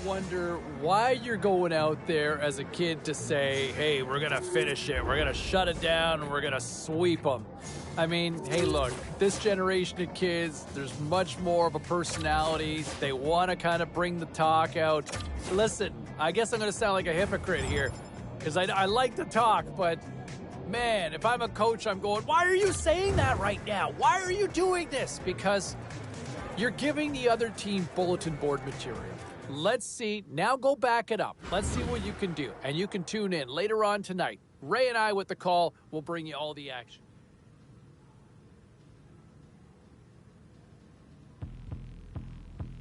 wonder why you're going out there as a kid to say, hey, we're going to finish it. We're going to shut it down. And we're going to sweep them. I mean, hey, look, this generation of kids, there's much more of a personality. They want to kind of bring the talk out. Listen, I guess I'm going to sound like a hypocrite here because I like to talk, but man, if I'm a coach, I'm going, why are you saying that right now? Why are you doing this? Because you're giving the other team bulletin board material. Let's see. Now go back it up. Let's see what you can do. And you can tune in later on tonight. Ray and I with the call will bring you all the action.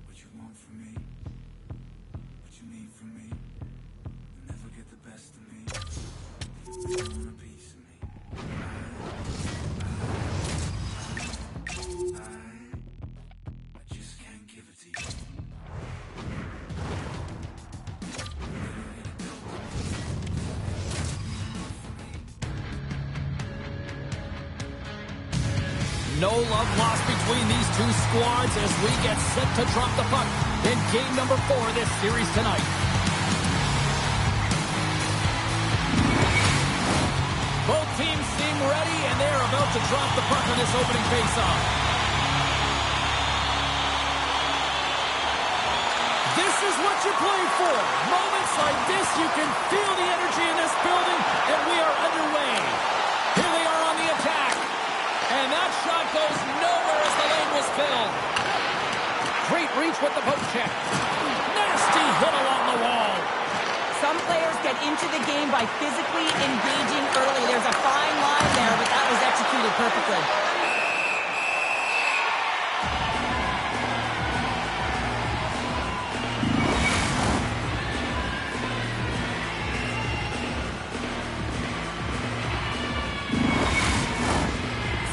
What you want from me, what you need from me, you'll never get the best of me. You want a piece of me. I just can't give it to you. No love lost between these two squads as we get set to drop the puck in game number 4 of this series tonight. Both teams seem ready, and they're about to drop the puck on this opening faceoff. This is what you play for. Moments like this, you can feel the energy in this building, and we are underway. Here they are on the attack. And that shot goes nowhere as the lane was filled. Great reach with the poke check. Nasty hit along the wall. Some players get into the game by physically engaging early. There's a fine line there, but that was executed perfectly.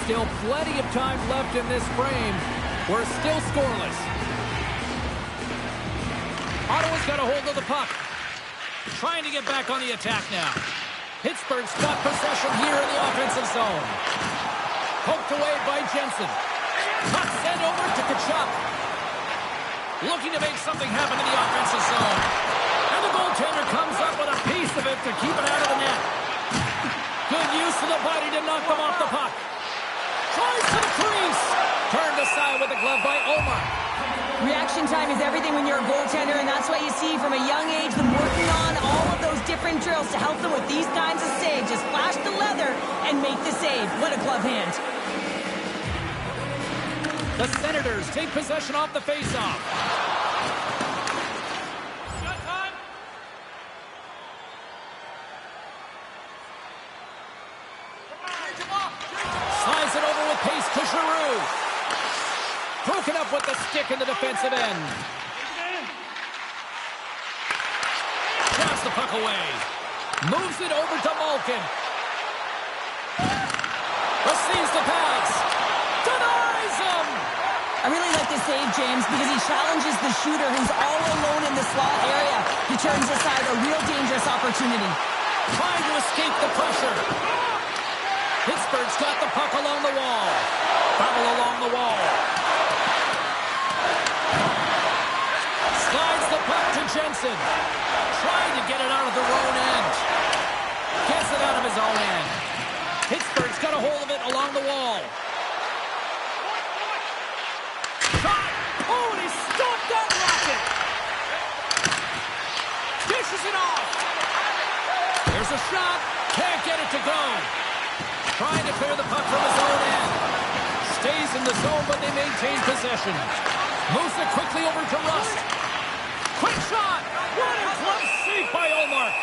Still plenty of time left in this frame. We're still scoreless. Ottawa's got a hold of the puck. Trying to get back on the attack now. Pittsburgh's got possession here in the offensive zone. Poked away by Jensen. Puck sent over to Kachuk. Looking to make something happen in the offensive zone. And the goaltender comes up with a piece of it to keep it out of the net. Good use of the body to knock them off the puck. Tries to the crease. Turned aside with a glove by Omar. Reaction time is everything when you're a goaltender, and that's what you see from a young age, them working on all of those different drills to help them with these kinds of saves. Just flash the leather and make the save. What a glove hand. The Senators take possession off the faceoff. Slides it over with pace to Giroux. Broken up with the stick in the defensive end. Grabs the puck away. Moves it over to Malkin. Receives the pass. Denies him. I really like this save, James, because he challenges the shooter who's all alone in the slot area. He turns aside a real dangerous opportunity. Trying to escape the pressure. Pittsburgh's got the puck along the wall. Battle along the wall. Slides the puck to Jensen. Trying to get it out of their own end. Gets it out of his own end. Pittsburgh's got a hold of it along the wall. Shot! Oh, and he stopped that rocket! Dishes it off! There's a shot. Can't get it to go. Trying to clear the puck from his own end. Stays in the zone, but they maintain possession. Moves it quickly over to Rust. Quick shot! What a glove save by Omar!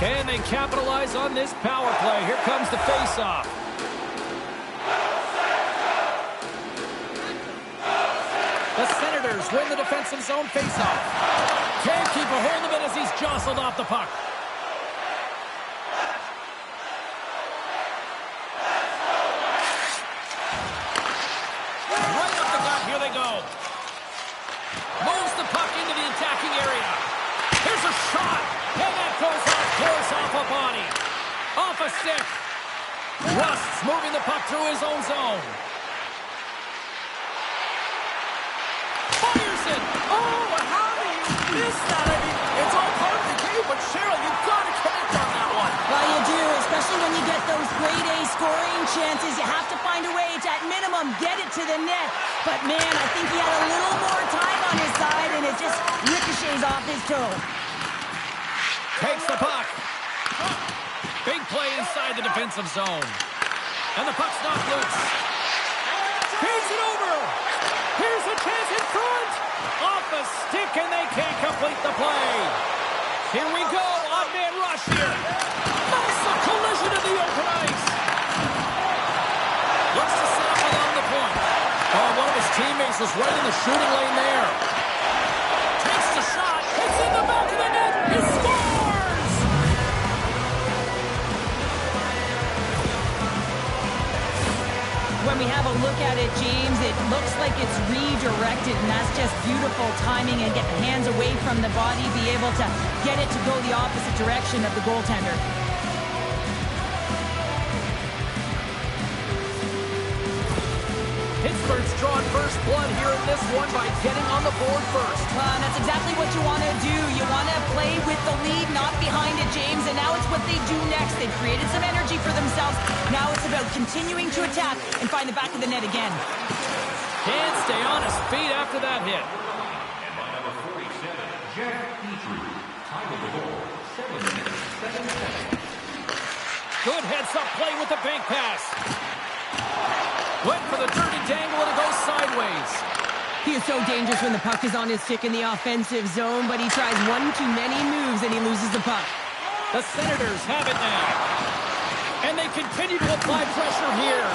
Can they capitalize on this power play? Here comes the face-off. The Senators win the defensive zone face-off. Can't keep a hold of it as he's jostled off the puck. Right up the gut, here they go. Moves the puck into the attacking area. Here's a shot, and that goes off the stick. Rust's moving the puck through his own zone. Fires it. Oh, how do you miss that? I mean, it's all part of the game, but Cheryl, you've got to connect on that one. Well, you do, especially when you get those grade A scoring chances. You have to find a way to, at minimum, get it to the net. But, man, I think he had a little more time on his side, and it just ricochets off his toe. Takes the puck. Big play inside the defensive zone. And the puck's knocked loose. Feeds it over. Here's a chance in front. Off a stick, and they can't complete the play. Here we go. Odd man rush here. Massive collision in the open ice. Looks to set up along the point. Oh, one of his teammates was right in the shooting lane there. Takes the shot. It's in the back of the net. He scores! When we have a look at it, James, it looks like it's redirected, and that's just beautiful timing and get the hands away from the body, be able to get it to go the opposite direction of the goaltender. Pittsburgh's drawn first blood here in this one by getting on the board first. That's exactly what you want to do. You want to play with the lead, not behind it, James, and now it's what they do next. They've created some energy for themselves. Now it's about continuing to attack and find the back of the net again. Can't stay on his feet after that hit. And by number 47, Jeff Petrie. Time of the goal, 7 minutes, 7 seconds. Good heads-up play with the bank pass. Went for the dirty dangle, and it goes sideways. He is so dangerous when the puck is on his stick in the offensive zone, but he tries one too many moves and he loses the puck. The Senators have it now. And they continue to apply pressure here.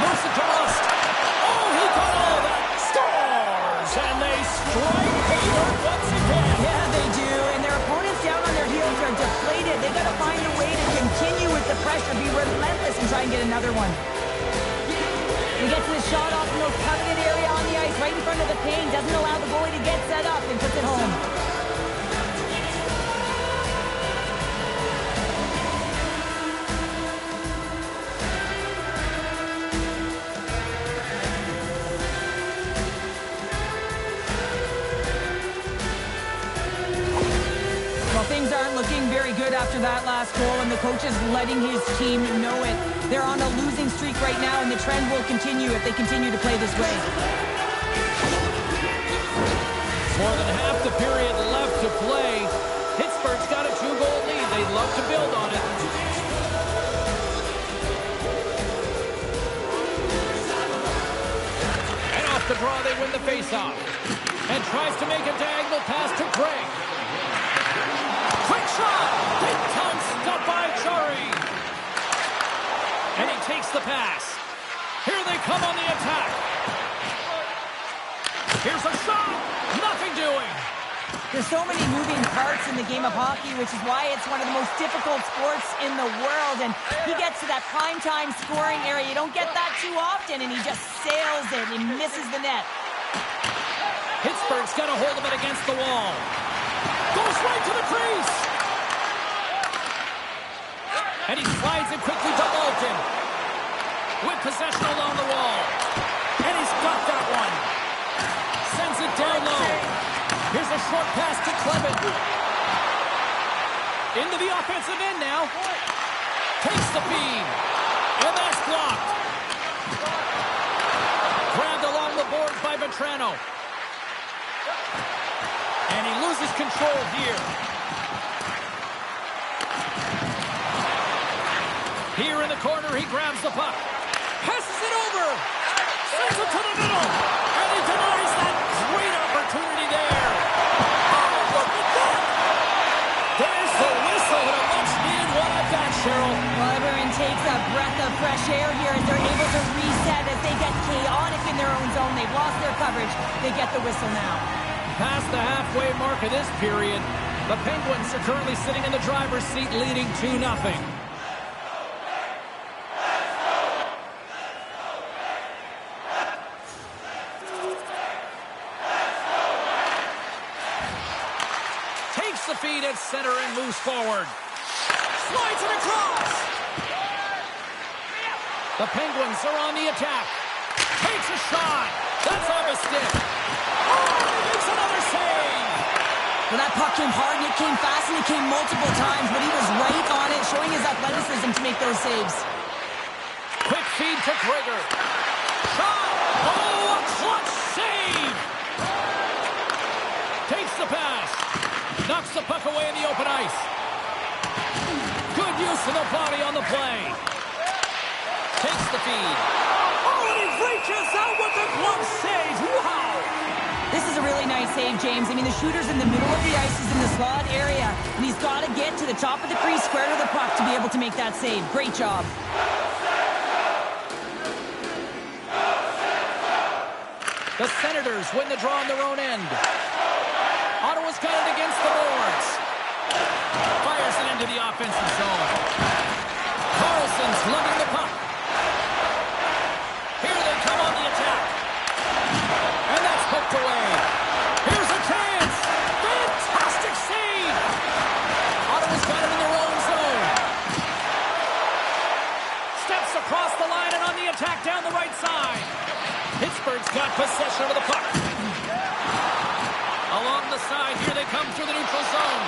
Moves it to Rust. Oh, he got all that. Scores! And they strike Hayward once again. Yeah, they do. And their opponents down on their heels are deflated. They got to find a way to continue with the pressure, be relentless, and try and get another one. He gets his shot off in the coveted area on the ice, right in front of the paint. Doesn't allow the goalie to get set up and puts it home. Well, things aren't looking very good after that last goal, and the coach is letting his team know it. They're on a losing streak right now, and the trend will continue if they continue to play this way. More than half the period left to play. Pittsburgh's got a 2-goal lead. They'd love to build on it. And off the draw, they win the faceoff. And tries to make a diagonal pass to Craig. Quick shot! Big time stop by Chari. And he takes the pass. Here they come on the attack. Here's a shot. Nothing doing. There's so many moving parts in the game of hockey, which is why it's one of the most difficult sports in the world. And he gets to that primetime scoring area. You don't get that too often, and he just sails it. He misses the net. Pittsburgh's got a hold of it against the wall. Goes right to the crease. And he slides it quickly to Alton. With possession along the wall. And he's got that one. Sends it down low. Here's a short pass to Clement. Into the offensive end now. Takes the feed. And that's blocked. Grabbed along the boards by Vetrano. And he loses control here. Here in the corner, he grabs the puck. Passes it over. Sends it to the middle. And he denies that great opportunity there. Oh, look at that. There's the whistle and a much-needed one at that, Cheryl. Well, everyone takes a breath of fresh air here as they're able to reset as they get chaotic in their own zone. They've lost their coverage. They get the whistle now. Past the halfway mark of this period, the Penguins are currently sitting in the driver's seat leading 2-0. Takes the feed at center and moves forward. Slides it across. The Penguins are on the attack. Takes a shot. That's off a stick. Oh, he makes another save. Well, that puck came hard and it came fast and it came multiple times, but he was right on it, showing his athleticism to make those saves. Quick feed to Krieger. Shot. Oh, a clutch save. Takes the pass. Knocks the puck away in the open ice. Good use of the body on the play. Takes the feed. Oh, and he reaches out with the glove save. Wow. This is a really nice save, James. I mean, the shooter's in the middle of the ice. He's in the slot area, and he's got to get to the top of the crease, square to the puck to be able to make that save. Great job. The Senators win the draw on their own end. Ottawa's got it against the boards. Fires it into the offensive zone. Carlson's lugging the puck. Here they come on the attack. And that's hooked away. Here's a chance. Fantastic save. Ottawa's got it in their own zone. Steps across the line and on the attack down the right side. Pittsburgh's got possession of the puck. Along the side, here they come through the neutral zone.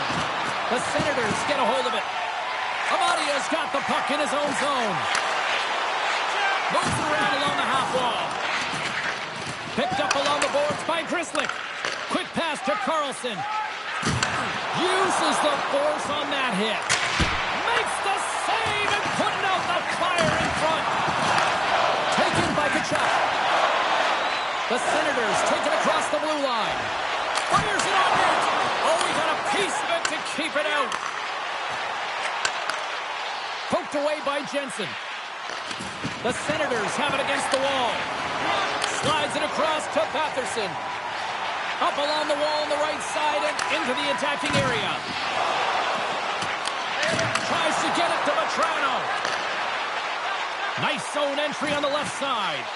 The Senators get a hold of it. Amadia's got the puck in his own zone. Moves around along the half wall. Picked up along the boards by Grzelcyk. Quick pass to Carlson. Uses the force on that hit. Makes the save and putting out the fire in front. Taken by Kachuk. The Senators take it across the blue line. Fires it on net. Oh, we got a piece of it to keep it out. Poked away by Jensen. The Senators have it against the wall. Slides it across to Batherson. Up along the wall on the right side and into the attacking area. Tries to get it to Vetrano. Nice zone entry on the left side.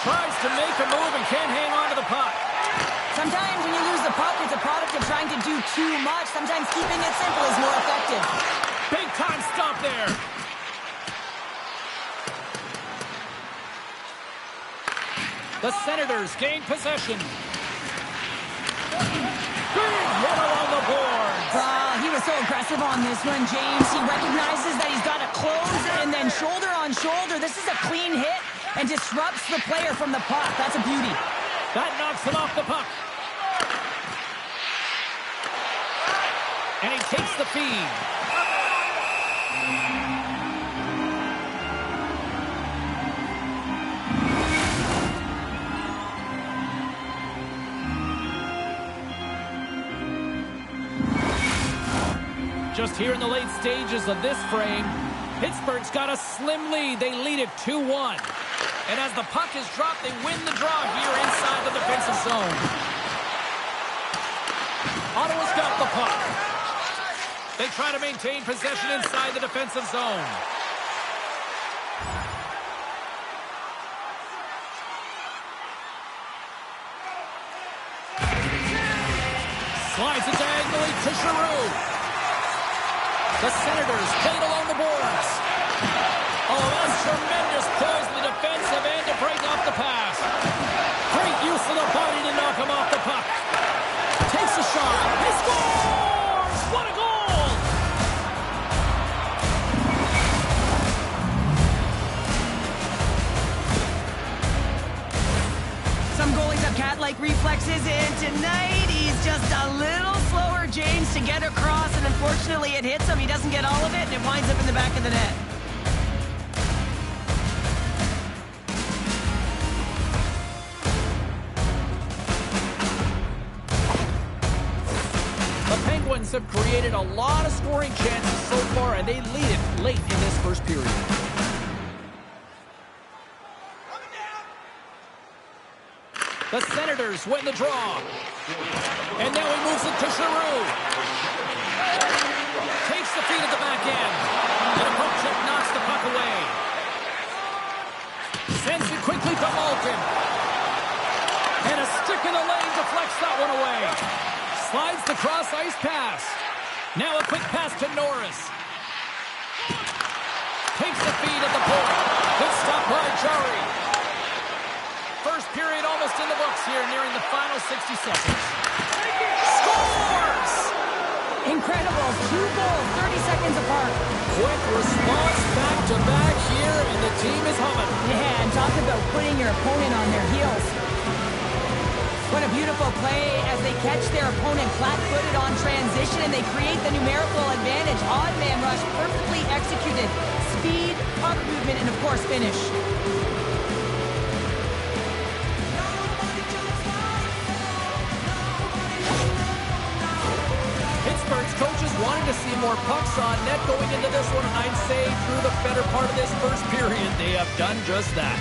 Tries to make a move and can't hang on to the puck. Sometimes when you lose the puck, it's a product of trying to do too much. Sometimes keeping it simple is more effective. Big time stop there. The Senators gain possession. Big hit along the boards. He was so aggressive on this one, James. He recognizes that he's got to close and then shoulder on shoulder. This is a clean hit and disrupts the player from the puck. That's a beauty. That knocks him off the puck. And he takes the feed. Just here in the late stages of this frame, Pittsburgh's got a slim lead. They lead it 2-1. And as the puck is dropped, they win the draw here inside the defensive zone. Ottawa's got the puck. They try to maintain possession inside the defensive zone. Slides it diagonally to Giroux. The Senators played along the boards. Oh, that's tremendous poise in the defensive end to break off the pass. Great use of the body to knock him off the puck. Takes a shot. He scores! What a goal! Some goalies have cat-like reflexes, and tonight he's just a little slower, James, to get across, and unfortunately it hits him. He doesn't get all of it, and it winds up in the back of the net. The Penguins have created a lot of scoring chances so far, and they lead it late in this first period. The Senators win the draw. And now he moves it to Giroux. Takes the feed at the back end. And a poke check knocks the puck away. Sends it quickly to Malkin. And a stick in the lane deflects that one away. Slides the cross-ice pass. Now a quick pass to Norris. takes the feed at the point. Good stop by Jari. First period almost in the books here, nearing the final 60 seconds. Scores! Incredible. 2 goals, 30 seconds apart. Quick response back-to-back here, and the team is humming. Yeah, and talk about putting your opponent on their heels. What a beautiful play as they catch their opponent flat-footed on transition, and they create the numerical advantage. Odd man rush, perfectly executed. Speed, puck movement, and of course, finish. Pittsburgh's coaches wanted to see more pucks on net going into this one, and I'd say through the better part of this first period, they have done just that.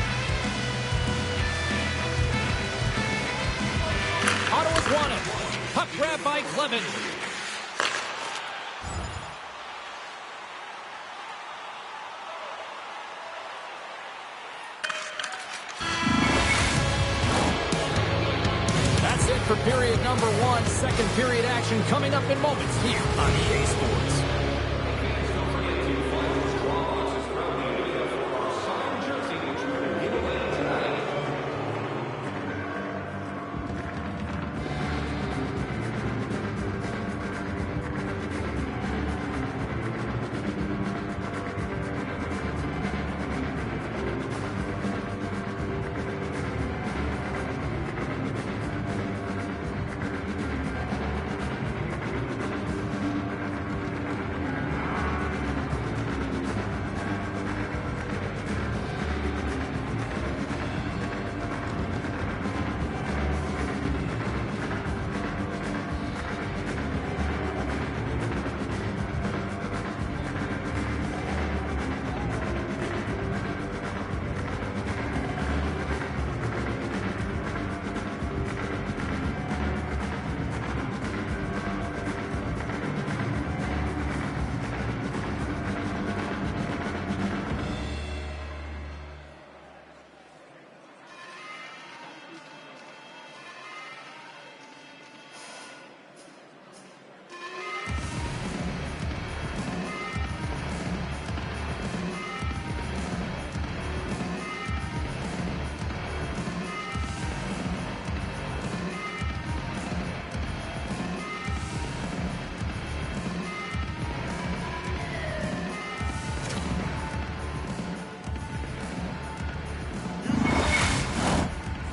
Ottawa's won it. Puck grab by Clevin. That's it for period number 1. Second period action coming up in moments here on EA Sports.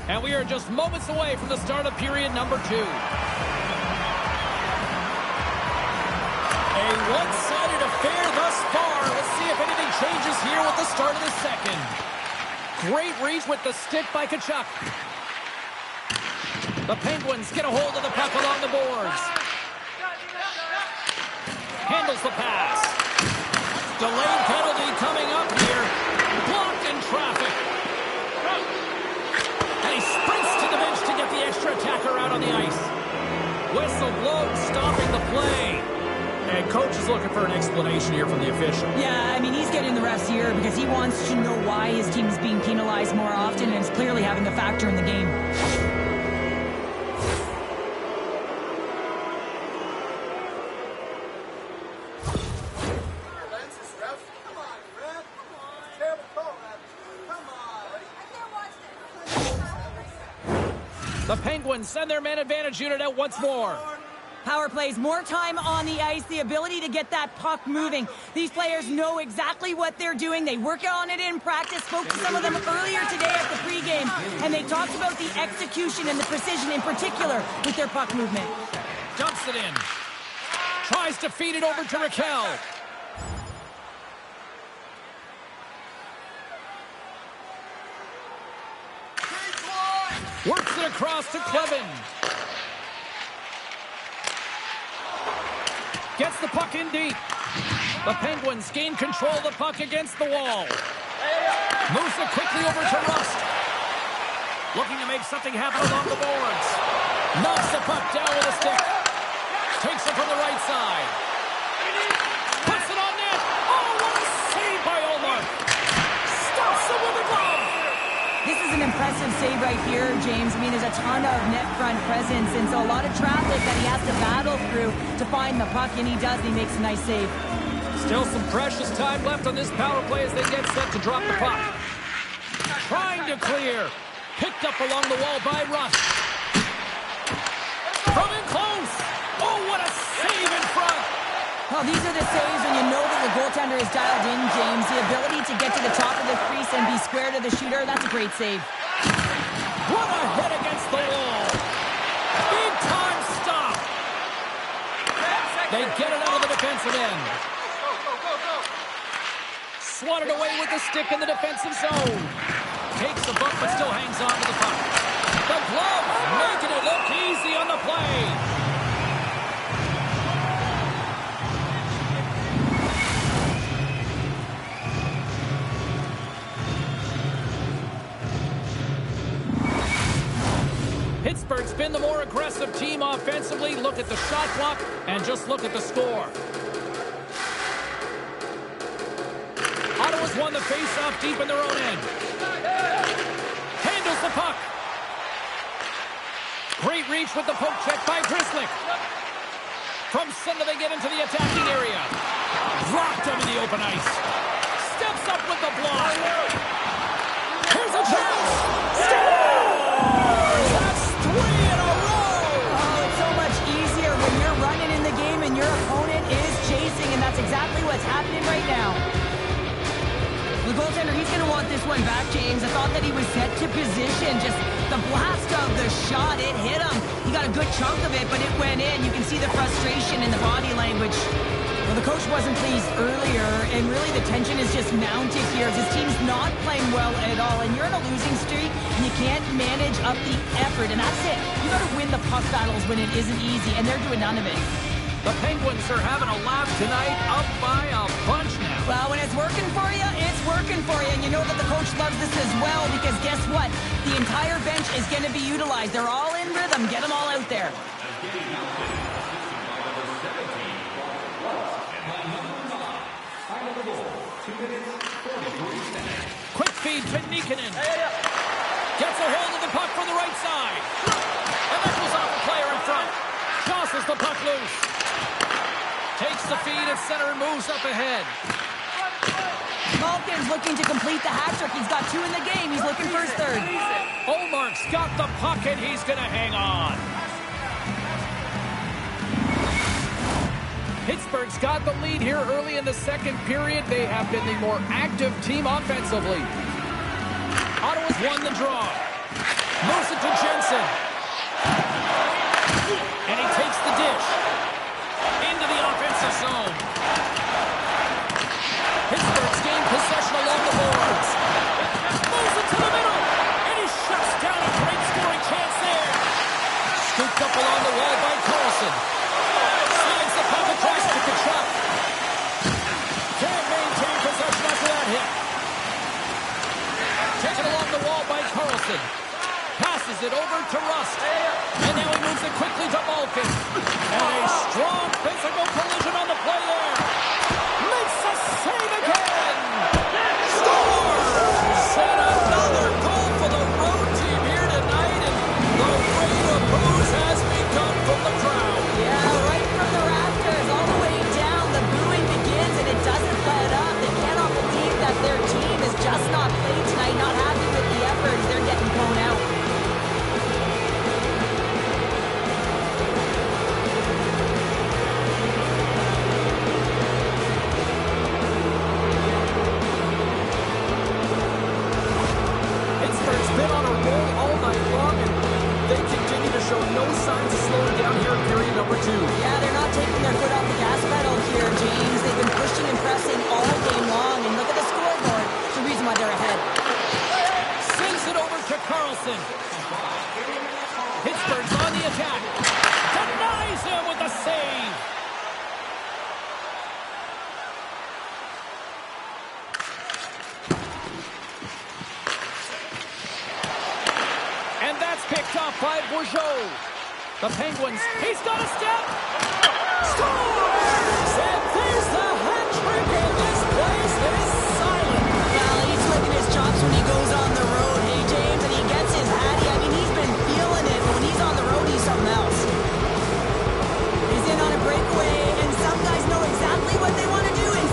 And we are just moments away from the start of period number 2. A one-sided affair thus far. Let's see if anything changes here with the start of the second. Great reach with the stick by Tkachuk. The Penguins get a hold of the puck along the boards. Handles the pass. Delayed penalty coming up here. Blocked in traffic. And he sprints to the bench to get the extra attacker out on the ice. Whistle blown, stopping the play. And coach is looking for an explanation here from the official. Yeah, I mean, he's getting the refs here because he wants to know why his team is being penalized more often, and it's clearly having a factor in the game. The Penguins send their man advantage unit out once more. Power plays, more time on the ice, the ability to get that puck moving. These players know exactly what they're doing. They work on it in practice. Spoke to some of them earlier today at the pregame, and they talked about the execution and the precision in particular with their puck movement. Dumps it in. Tries to feed it over to Raquel. Works it across to Clevin. Gets the puck in deep. The Penguins gain control of the puck against the wall. Moves it quickly over to Rust. Looking to make something happen along the boards. Knocks the puck down with a stick. Takes it from the right side. Puts it on net. Oh, what a save by Omar. Stops it with a glove. This is an impressive save right here, James. I mean, there's a ton of net front presence, and so a lot of traffic that he has to battle through to find the puck, and he does, and he makes a nice save. Still some precious time left on this power play as they get set to drop the puck. Trying to clear. Picked up along the wall by Russ. From in close. Oh, what a save in front. Oh, these are the saves when you know that the goaltender is dialed in, James. The ability to get to the top of the crease and be square to the shooter, that's a great save. What a hit against the wall. Big time stop. They get it out of the defensive end. Swatted away with the stick in the defensive zone. Takes the bump but still hangs on to the puck. The glove making it look easy on the play. Pittsburgh's been the more aggressive team offensively. Look at the shot clock and just look at the score. Ottawa's won the face-off deep in their own end. Handles the puck. Great reach with the poke check by Drislick. From center they get into the attacking area. Rocked him in the open ice. Steps up with the block. Here's a chance. That's 3 in a row. Oh, it's so much easier when you're running in the game and your opponent is chasing, and that's exactly what's happening right now. The goaltender, he's going to want this one back, James. I thought that he was set to position. Just the blast of the shot, it hit him. He got a good chunk of it, but it went in. You can see the frustration in the body language. Well, the coach wasn't pleased earlier, and really the tension is just mounted here. His team's not playing well at all, and you're in a losing streak, and you can't manage up the effort, and that's it. You got to win the puck battles when it isn't easy, and they're doing none of it. The Penguins are having a laugh tonight, up by a bunch now. Well, when it's working for you, it's working for you. And you know that the coach loves this as well because guess what? The entire bench is going to be utilized. They're all in rhythm. Get them all out there. Quick feed to Nikkanen. Gets a hold of the puck from the right side. And that goes off the player in front. Tosses the puck loose. Takes the feed at center and moves up ahead. Malkin's looking to complete the hat trick. He's got 2 in the game. He's looking for his 3rd. Olmark's got the puck and he's going to hang on. Pittsburgh's got the lead here early in the second period. They have been the more active team offensively. Ottawa's won the draw. Moves it to Jensen. And he takes the dish. Into the offensive zone. Pittsburgh's gained possession along the boards. Moves it to the middle. And he shuts down a great scoring chance there. Scooped up along the wall by Carlson. Slides the puck across to Kachuk. Can't maintain possession after that hit. Taken along the wall by Carlson. Passes it over to Rust. And now he moves it quickly to Malkin. And a strong physical collision on the play there. Makes a save again. Scores! And another goal for the road team here tonight. And the rate of booze has begun from the crowd. Yeah, right from the rafters all the way down. The booing begins and it doesn't let up. They cannot believe that their team is just not played tonight. Not happy with the effort. They're getting blown out. Pittsburgh's been on a roll all night long, and they continue to show no signs of slowing down here in period number 2. Yeah, they're not taking their foot off the gas pedal here, James. They've been pushing and pressing all game long, and look at the scoreboard. It's the reason why they're ahead. Sends it over to Carlson. Pittsburgh's on the attack. Denies him with a save. And that's picked off by Bourgeau. The Penguins, he's got a step. Scores! And there's the hat trick, and this place is silent. Well, he's licking his chops when he goes on the road, hey, James, and he gets his hattie. I mean, he's been feeling it, but when he's on the road, he's something else. He's in on a breakaway, and some guys know exactly what they want to do, and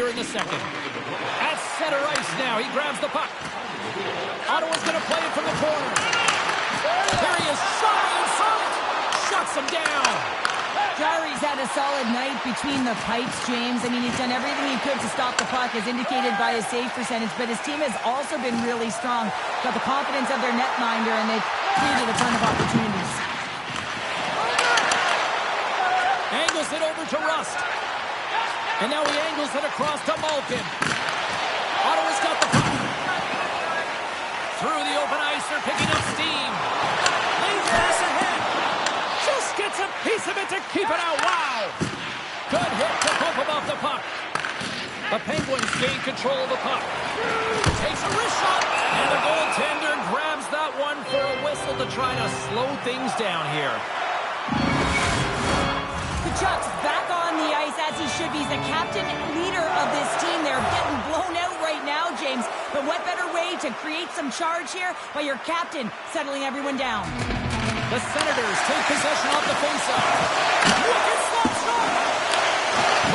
here in the second. At center ice now, he grabs the puck. Ottawa's going to play it from the corner. There he is, shot in front. Shuts him down. Jarry's had a solid night between the pipes, James. I mean, he's done everything he could to stop the puck, as indicated by his save percentage, but his team has also been really strong. Got the confidence of their netminder, and they've created a ton of opportunities. Angles it over to Rust. And now he angles it across to Malkin. Ottawa's got the puck. Through the open ice, they're picking up steam. Leads pass ahead. Just gets a piece of it to keep it out. Wow. Good hit to bump him off the puck. The Penguins gain control of the puck. Takes a wrist shot. And the goaltender grabs that one for a whistle to try to slow things down here. Kachuk's back on the ice as he should be. He's the captain and leader of this team. They're getting blown out right now, James. But what better way to create some charge here by your captain settling everyone down? The Senators take possession off the faceoff. Wicked slap shot.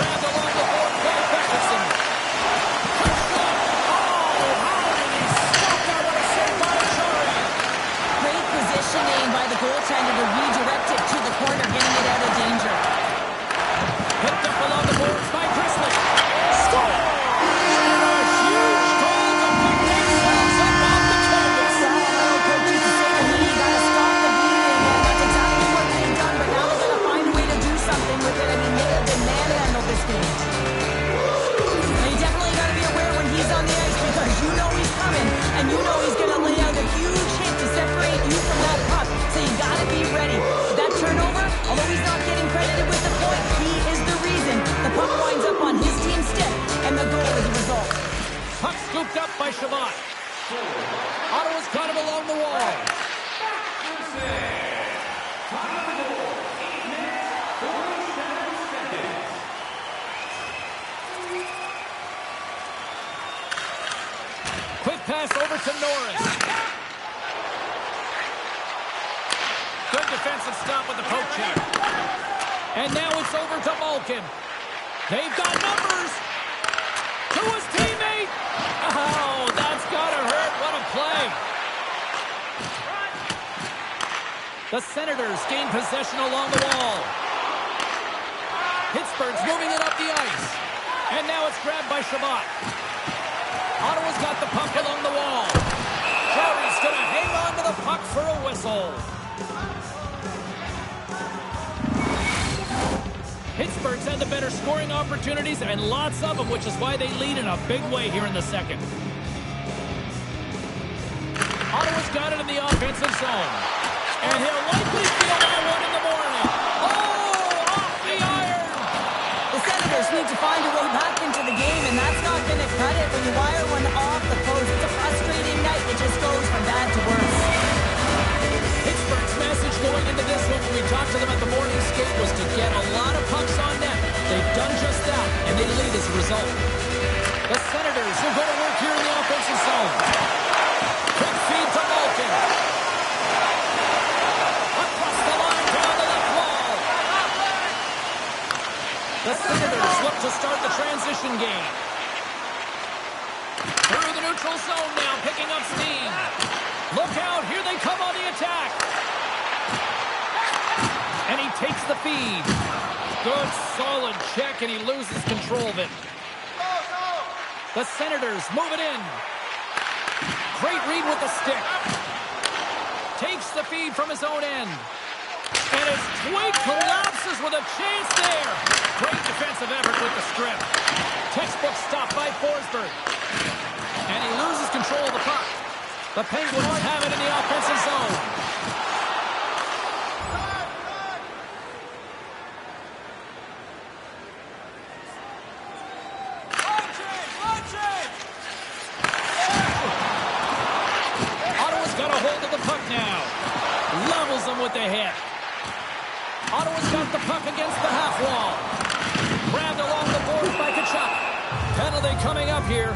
Grabbed along the board by Beckerson. Good shot. Oh, how did he stop that one? A save by Jarry. Great positioning by the goaltender to redirect it to the corner, getting it out of danger. Picked up along the boards by Grizzly. Score! And a huge goal to pick themselves up off the canvas. Coach used to say to me, you gotta stop the bleeding, and that's exactly what they've done, but now they're gonna find a way to do something with it. I mean, they have been manhandled this game. And you definitely gotta be aware when he's on the ice, because you know he's coming, and you know he's gonna lay out a huge hit to separate you from that puck, so you gotta be ready. That turnover, although he's not getting credited with the point, he is the reason the puck winds up on his team's stick, and the goal is a result. Puck scooped up by Shabbat. Ottawa's got him along the wall. Quick pass over to Norris. Good defensive stop with the poke check. And now it's over to Malkin. They've got numbers. To his teammate. Oh, that's gotta hurt. What a play. The Senators gain possession along the wall. Pittsburgh's moving it up the ice. And now it's grabbed by Shabbat. Ottawa's got the puck along the wall. Jarry's gonna hang on to the puck for a whistle. Pittsburgh's had the better scoring opportunities, and lots of them, which is why they lead in a big way here in the second. Ottawa's got it in the offensive zone. And he'll likely feel that one in the morning. Oh, off the iron! The Senators need to find a way back into the game, and that's not going to cut it when you wire one off the post. It's a frustrating night. It just goes from bad to worse. Pittsburgh's message going into this one when we talked to them at the morning skate was to get a lot of pucks on net. They've done just that, and they lead as a result. The Senators will go to work here in the offensive zone. Quick feed to Malkin. Across the line down the left wall. The Senators look to start the transition game. Through the neutral zone now, picking up steam. Look out, here they come on the attack. And he takes the feed. Good, solid check, and he loses control of it. The Senators move it in. Great read with the stick. Takes the feed from his own end. And his twig collapses with a chance there. Great defensive effort with the strip. Textbook stop by Forsberg. And he loses control of the puck. The Penguins have it in the offensive zone. Ottawa's got a hold of the puck now. Levels them with the hit. Ottawa's got the puck against the half wall. Grabbed along the boards by Kachuk. Penalty coming up here.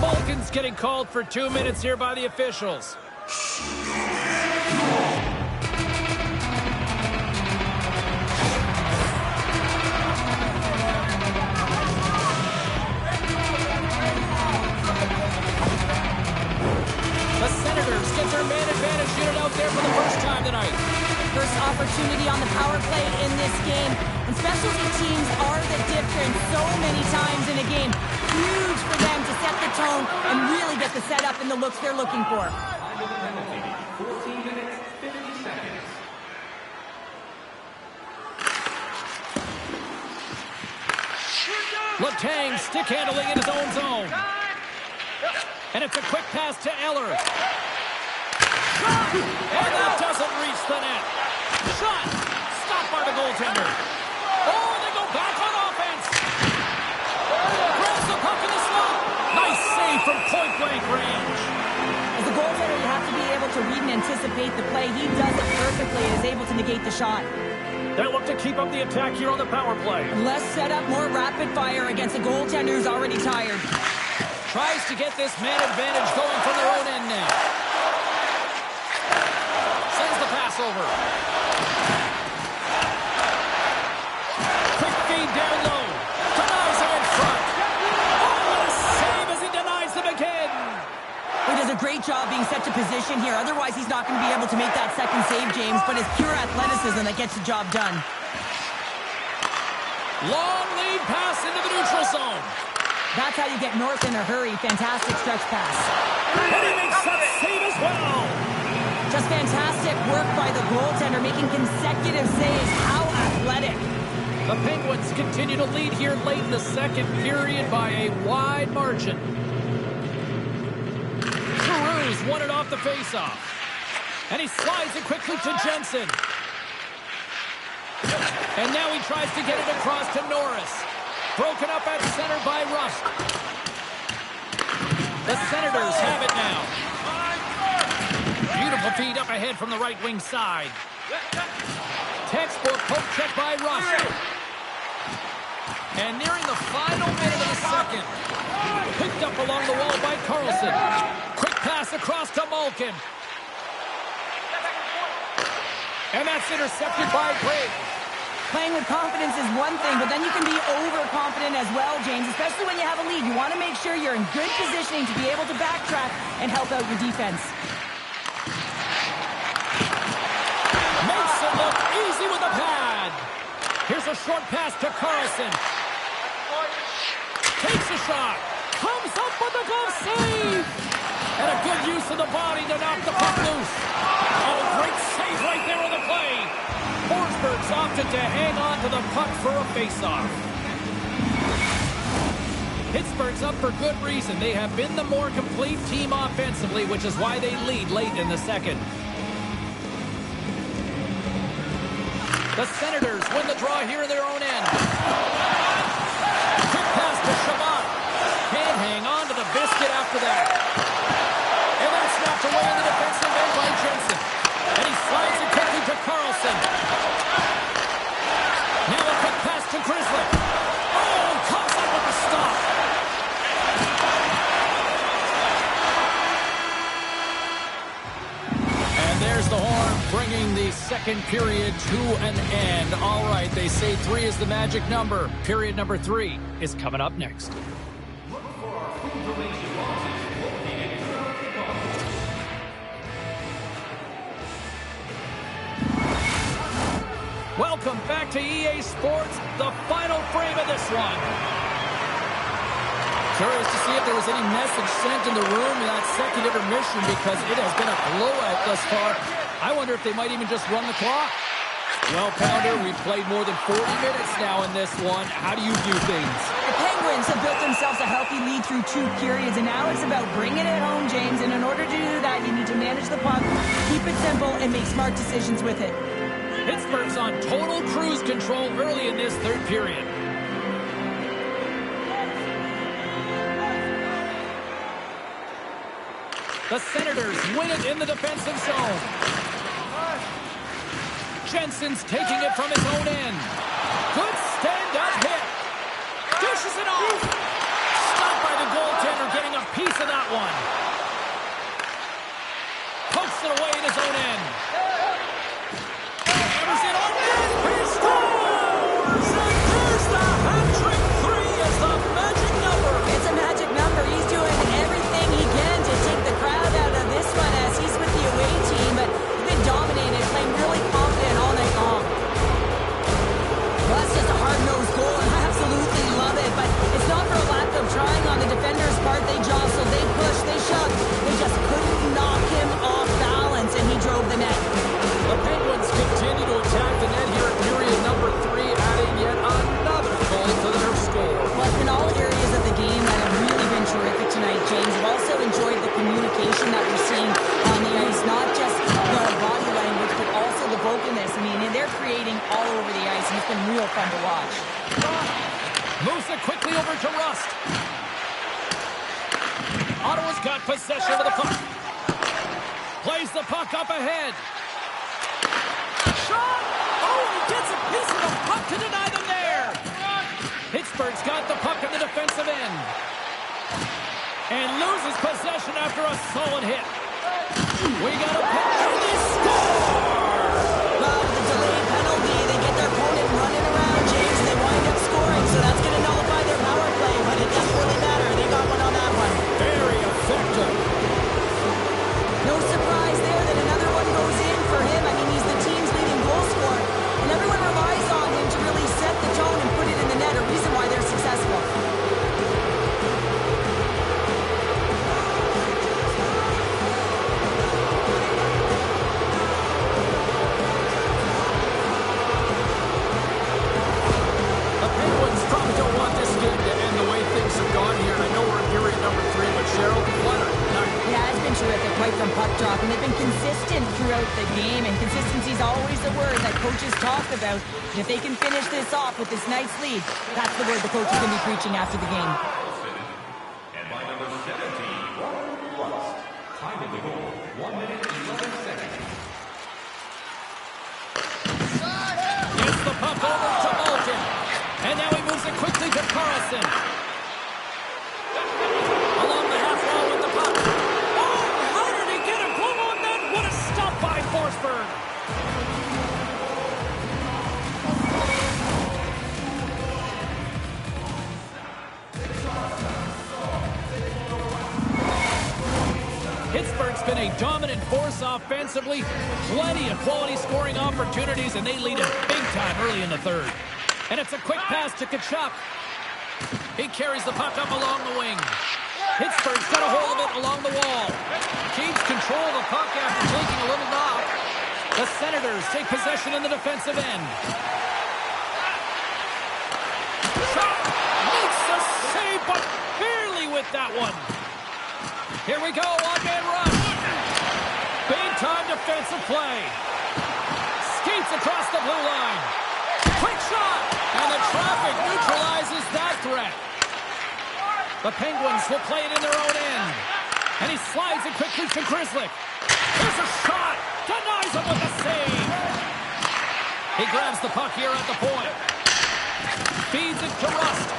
Malkin's getting called for 2 minutes here by the officials. opportunity on the power play in this game. And specialty teams are the difference so many times in a game. Huge for them to set the tone and really get the setup and the looks they're looking for. 14 minutes, 50 seconds. Letang stick handling in his own zone. And it's a quick pass to Eller. And that doesn't reach the net. Shot. Stopped by the goaltender. Oh, they go back on offense. Grabs the puck in the slot. Nice save from point-blank range. As a goaltender, you have to be able to read and anticipate the play. He does it perfectly and is able to negate the shot. They'll look to keep up the attack here on the power play. Less setup, more rapid fire against a goaltender who's already tired. Tries to get this man advantage going from their own end now. Sends the pass over. Quick feed down low. Denies him in front. Oh, what a save as he denies them again. He does a great job being set to position here. Otherwise, he's not going to be able to make that second save, James. But it's pure athleticism that gets the job done. Long lead pass into the neutral zone. That's how you get north in a hurry. Fantastic stretch pass. And he makes that save as well. Just fantastic work by the goaltender, making consecutive saves. How athletic. The Penguins continue to lead here late in the second period by a wide margin. Cruz won it off the faceoff. And he slides it quickly to Jensen. And now he tries to get it across to Norris. Broken up at center by Rust. The Senators have it now. Beautiful feed up ahead from the right wing side. Textbook poke check by Rust. And nearing the final minute of the second. Picked up along the wall by Carlson. Quick pass across to Malkin. And that's intercepted by Briggs. Playing with confidence is one thing, but then you can be overconfident as well, James, especially when you have a lead. You want to make sure you're in good positioning to be able to backtrack and help out your defense. Makes it look easy with a pad. Here's a short pass to Carlson. Takes a shot. Comes up with a glove save. And a good use of the body to knock the puck loose. Oh, great save right there on the play. Forsberg's opted to hang on to the puck for a faceoff. Pittsburgh's up for good reason. They have been the more complete team offensively, which is why they lead late in the second. The Senators win the draw here in their own end. Quick pass to Shabbat. Can't hang on to the biscuit after that. And then snapped away in the defensive end by Jensen. And he slides it quickly to Carlson. Now a quick pass to Grizzly. Oh, comes up with the stop. And there's the horn, bringing the second period to an end. All right, they say 3 is the magic number. Period number 3 is coming up next. Look for our information boxes located throughout the box. Welcome back to EA Sports, the final frame of this one. Curious to see if there was any message sent in the room in that second intermission because it has been a blowout thus far. I wonder if they might even just run the clock. Well, Pounder, we've played more than 40 minutes now in this one. How do you view things? The Penguins have built themselves a healthy lead through 2 periods, and now it's about bringing it home, James. And in order to do that, you need to manage the puck, keep it simple, and make smart decisions with it. Pittsburgh's on total cruise control early in this third period. The Senators win it in the defensive zone. Jensen's taking it from his own end. Good stand-up hit. Dishes it off. Stopped by the goaltender, getting a piece of that one. Pokes it away in his own end. Hammers it on net. He scores! And there's the hat-trick. 3 is the magic number. It's a magic number. He's doing everything he can to take the crowd out of this one as he's with the away team, but he's been dominated, playing really confident all night long. over to Rust. Ottawa's got possession of the puck. Plays the puck up ahead. Shot! Oh, he gets a piece of the puck to deny them there. Pittsburgh's got the puck in the defensive end. And loses possession after a solid hit. We got a puck and they score! Well, with the delayed penalty, they get their opponent running around, James, and they wind up scoring, so that's going to nullify their power play, but it doesn't really matter. They got one on that one. Very effective. No surprise there that another one goes in for him. I mean, he's the team's leading goal scorer, and everyone relies on him to really set the tone and put it in the net, a reason why they're successful. The Penguins probably don't want this game to end the way things have gone here. I know we're in period number 3, but Cheryl, what a night. Yeah, it's been terrific right from puck drop, and they've been consistent throughout the game, and consistency is always the word that coaches talk about. And if they can finish this off with this nice lead, that's the word the coach is going to be preaching after the game. And by number 17, Rust. Time of the goal, 1 minute, 11 seconds. Gets the puck over to Malkin. And now he moves it quickly to Carlson. Along the half wall with the puck. Oh, how did he get a glove on that? What a stop by Forsberg. Pittsburgh's been a dominant force offensively. Plenty of quality scoring opportunities, and they lead it big time early in the third. And it's a quick pass to Tkachuk. He carries the puck up along the wing. Pittsburgh's got a hold of it along the wall. Keeps control of the puck after taking a little knock. The Senators take possession in the defensive end. Shot! Makes the save, but barely with that one. Here we go, one-man rush. Big-time defensive play. Skates across the blue line. Quick shot! And the traffic neutralizes that threat. The Penguins will play it in their own end. And he slides it quickly to Grizzlick. There's a shot! Denies him with a save! He grabs the puck here at the point. Feeds it to Rust.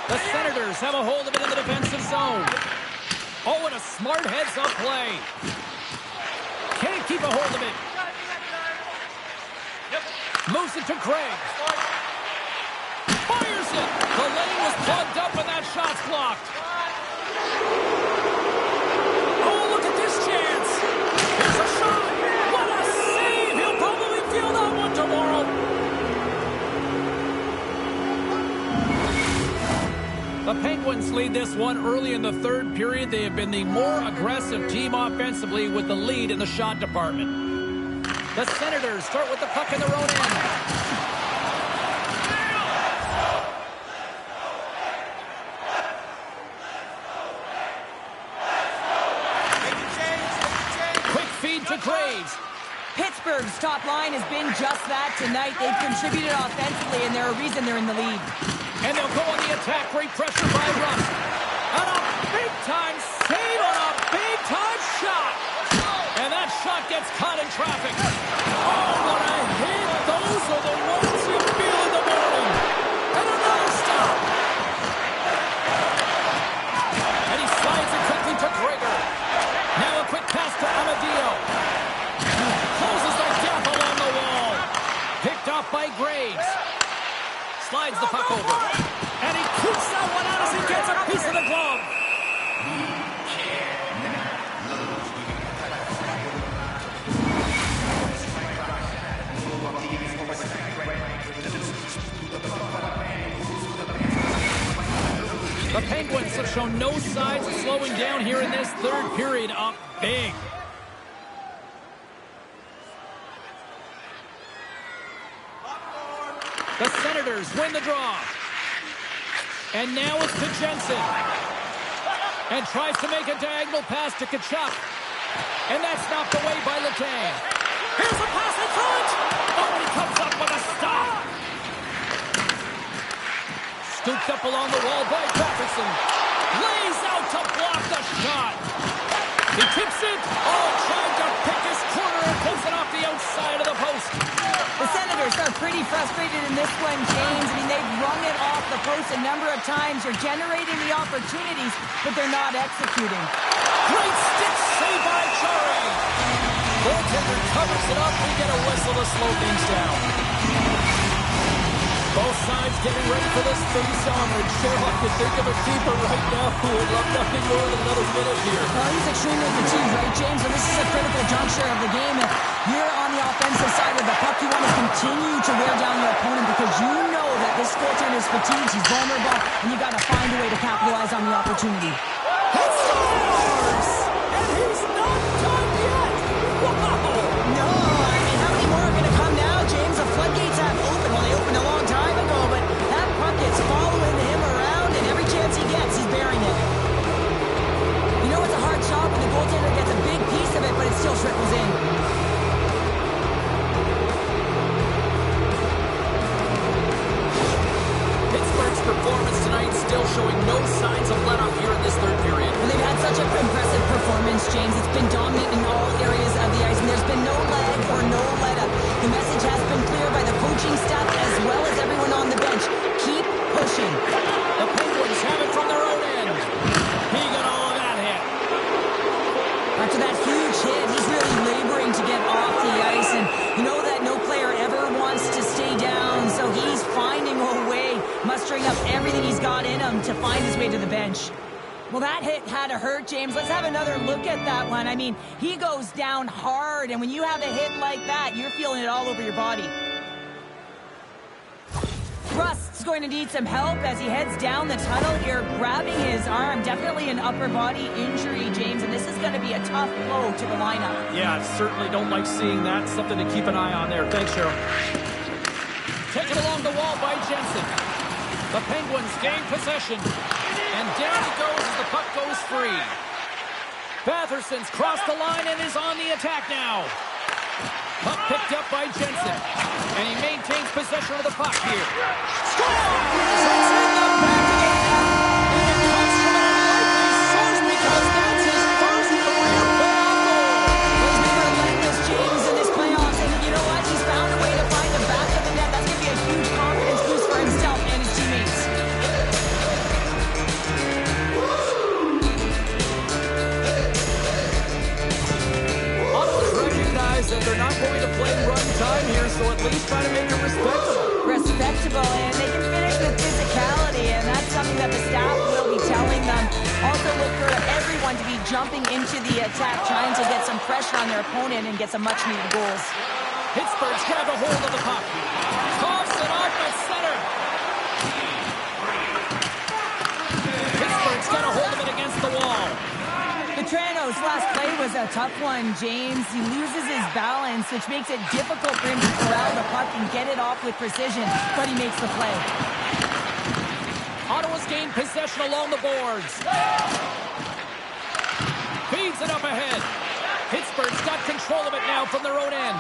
The Senators have a hold of it in the defensive zone. Oh, and a smart heads-up play. Can't keep a hold of it. Moves it to Craig. Fires it. The lane was plugged up and that shot's blocked. Oh, look at this chance. Here's a shot. What a save. He'll probably feel that one tomorrow. The Penguins lead this one early in the third period. They have been the more aggressive team offensively with the lead in the shot department. The Senators start with the puck in their own end. Quick feed to Graves. Pittsburgh's top line has been just that tonight. They've contributed offensively, and they're a reason they're in the lead. And they'll go on the attack. Great pressure by Rust. And a big-time save on a big-time shot. And that shot gets caught in traffic. Oh, what a hit. Those are the ones you feel in the morning. And another stop. And he slides it quickly to Gregor. Now a quick pass to Amadio. Closes the gap along the wall. Picked off by Graves. Slides the puck over. And he keeps that one out as he gets a piece of the glove. The Penguins have shown no signs of slowing down here in this third period, up big. The Senators win the draw. And now it's to Jensen. And tries to make a diagonal pass to Tkachuk. And that's knocked away by Letang. Here's a pass in front. Oh, and he comes up with a stop. Scooped up along the wall by Patterson. Lays out to block the shot. He tips it. Oh, trying to pick his corner and puts it off the outside of the post. The Senators are pretty frustrated in this one, James. I mean, they've rung it off the post a number of times. They're generating the opportunities, but they're not executing. Great stick save by Chari. Goaltender covers it up. We get a whistle to slow things down. Both sides getting ready for this face-off. And Cheryl, I can think of a keeper right now who would love nothing more than another minute here. Well, he's extremely fatigued, right, James? So this is a critical juncture of the game. And you're on the offensive side of the puck. You want to continue to wear down your opponent because you know that this goaltender is fatigued. He's vulnerable, and you got to find a way to capitalize on the opportunity. He scores! And he's not done yet! Wow! No, I mean, how many more are going to come now, James? The floodgates have opened. Well, they opened a long time ago, but that puck is following him around, and every chance he gets, he's bearing it. You know it's a hard shot when the goaltender gets a big piece of it, but it still trickles in. Pittsburgh's performance tonight still showing no signs of let-up here in this third period. Well, they've had such an impressive performance, James. It's been dominant in all areas of the ice, and there's been no lag or no let-up. The message has been clear by the coaching staff as well as everyone on the bench. Keep pushing. The Penguins have it from their own end. He got all of that hit. After that huge hit, he's really laboring to get off the ice, and you know that no player ever wants to stay down, so he's finding a way, mustering up everything he's got in him to find his way to the bench. Well, that hit had to hurt, James. Let's have another look at that one. I mean, he goes down hard, and when you have a hit like that, you're feeling it all over your body. Rust's going to need some help as he heads down the tunnel here, grabbing his arm. Definitely an upper body injury, James, and this is going to be a tough blow to the lineup. Yeah, certainly don't like seeing that. Something to keep an eye on there. Thanks, Cheryl. Taken along the wall by Jensen. The Penguins gain possession. And down he goes as the puck goes free. Batherson's crossed the line and is on the attack now. Puck picked up by Jensen. And he maintains possession of the puck here. Scores! It's in the back of the net. And it comes from an unlikely source because that's his first career playoff goal. He's been relentless, James, in this playoffs, and you know what? He's found a way to find the back of the net. That's going to be a huge confidence boost for himself and his teammates. Ottawa's recognized that they're not going to play run time here, so at least try to make it respectable. Respectable, and they can finish with physicality, and that's something that the staff will be telling them. Also look for everyone to be jumping into the attack, trying to get some pressure on their opponent and get some much-needed goals. Pittsburgh's got a hold of the puck. Toss it off at center. Pittsburgh's got a hold of it against the wall. Petrano's last play was a tough one, James. He loses his balance, which makes it difficult for him to corral the puck and get it off with precision, but he makes the play. Ottawa's gained possession along the boards. Feeds it up ahead. Pittsburgh's got control of it now from their own end.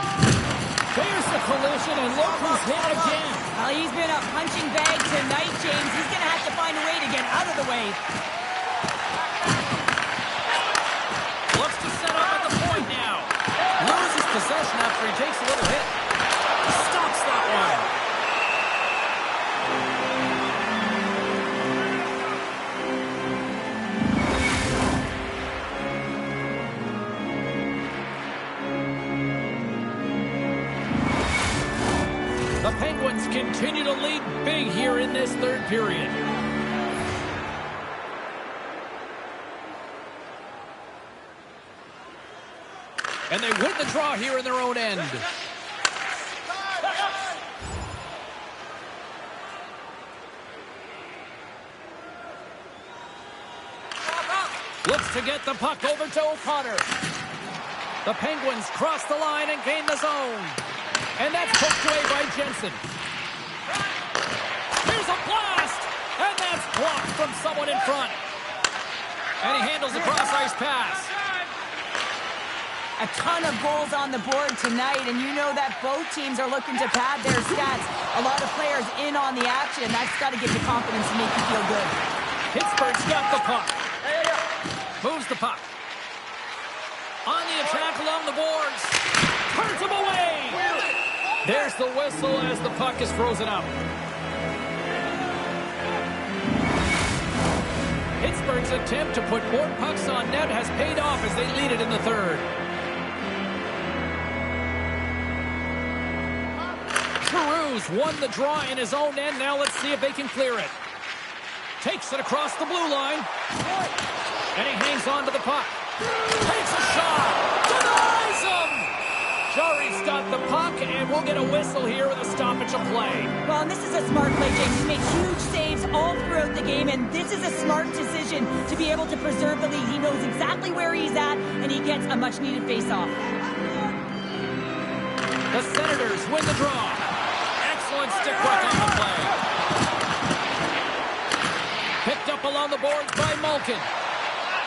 There's the collision, and look who's hit again. Well, he's been a punching bag tonight, James. He's going to have to find a way to get out of the way. Looks to set up at the point now. Loses possession after he takes a little hit. Stops that one. The Penguins continue to lead big here in this third period. And they win the draw here in their own end. Looks to get the puck over to O'Connor. The Penguins cross the line and gain the zone. And that's poked away by Jensen. Here's a blast! And that's blocked from someone in front. And he handles a cross-ice pass. A ton of goals on the board tonight, and you know that both teams are looking to pad their stats. A lot of players in on the action. That's got to give you confidence and make you feel good. Pittsburgh's got the puck. Moves the puck. On the attack along the boards. Turns him away. There's the whistle as the puck is frozen up. Pittsburgh's attempt to put more pucks on net has paid off as they lead it in the third. Cruz won the draw in his own end. Now let's see if they can clear it. Takes it across the blue line. And he hangs on to the puck. Takes a shot. Denies him. Jari's got the puck, and we'll get a whistle here with a stoppage of play. Well, and this is a smart play, James. He's made huge saves all throughout the game, and this is a smart decision to be able to preserve the lead. He knows exactly where he's at, and he gets a much-needed face-off. The Senators win the draw. Excellent stick work on the play. Picked up along the boards by Malkin.